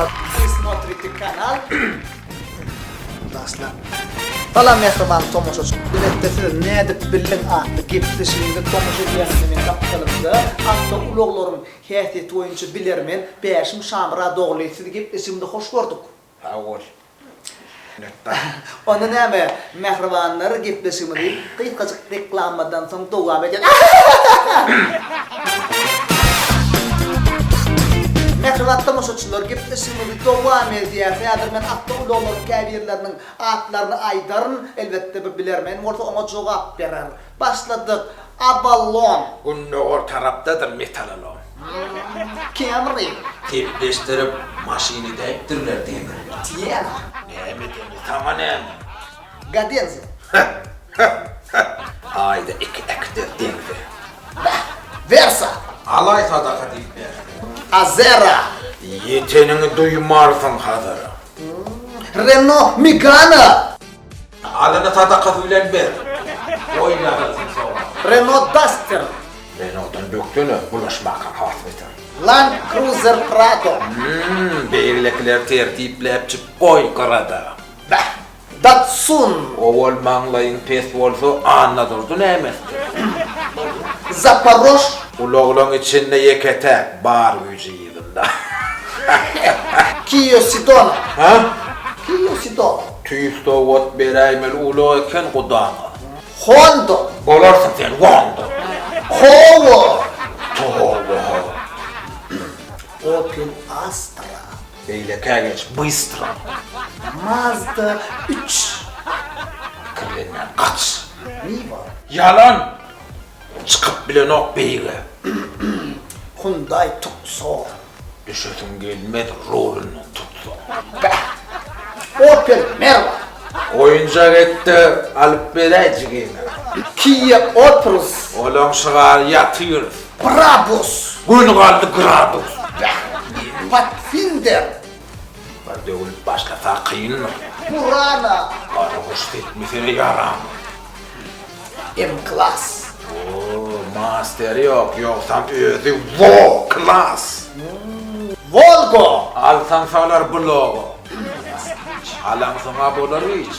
смотрите канал. Dostlar. Falan mehriban tomosha. Biletde ne edip bilin attı. Gipti şimdi tomosha diyenin kaptalımda. Hatta uloglarım heyeti oyuncu bilirmen. Beşim şamra doğluydu gipti şimdi hoş gördük. Ağır. Onun neme mehribanları gipti şimdi. Kıyıkacık reklamadan sonra devam edin. Mehriban tomoshaçılar gipti şimdi devam ediyor. Yadır men hatta uloglarım kabirlerinin atlarını aydarın elbette bilirmen. Orta ona cevap verer. Başladık. Abalon. Onun o taraftadır metal alon. Camry. Tepleştirip maşini değiptirler değil mi? Tiena. Ne mi demi? Tamam ne mi? Gadenzi. Haydi iki ektir değil mi? Versa. Alay sadaka değil mi? Azera. Yetenini duymarsın kadar. Renault Megane. Alını sadaka duyulan bir. Oynadılsın sonra. Renault Duster. Renault'un döktüğünü bulaşmakın hasmetir. Land Cruiser Prado. Beylikler tertiplep çıp koy kırada. Datsun. Oval manglayın pes olsa anladırdın emestir. Zaporoj. Uloğlun içinde yeketek bar gücü yığında. Kia Sedona. Ha? Kia Sedona. Tüyüstü ot bereymel uloğu eken kudağı. Honda. Bolarsın sen Honda. Hovo. Toğu. Opel Astra. Beyleke geç bıstra. Mazda 3. Kırlenen kaç. Niva. Yalan. Çıkıp bile nok beyge. Hyundai Tucson. Düşesin gelmedi rolünü tutsun. Opel Merva. Oyuncak etti alıp vereceğim yine. Kia Opus. Olan şıgar yatıyoruz. Brabus. Gün kaldı gradus. Pathfinder. Var devlet başlasa kıyın mı? Murana. Bana hoş etmesine yaram. M-Class. Oo, master yok yoksa özü wo class. Volvo. Alsan salar bloğu. Alan sana bulur hiç.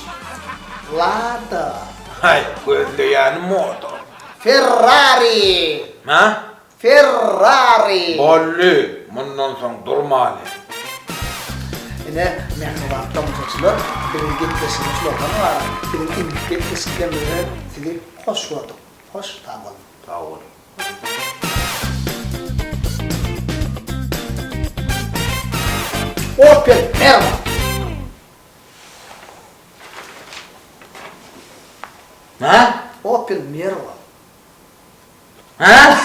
Lada. Hay gözde yani motor. Ferrari. Ha? Ferrari. Bollu. Bundan sonra durmalı. Yine mehriban tomoshaçılar benim gitmesini sloganı var. Benim imkip iskemleri sizi hoş gördüm. Hoş tamam. Sağ ol. Opel Merva. Ha? Opel Merva. Ha?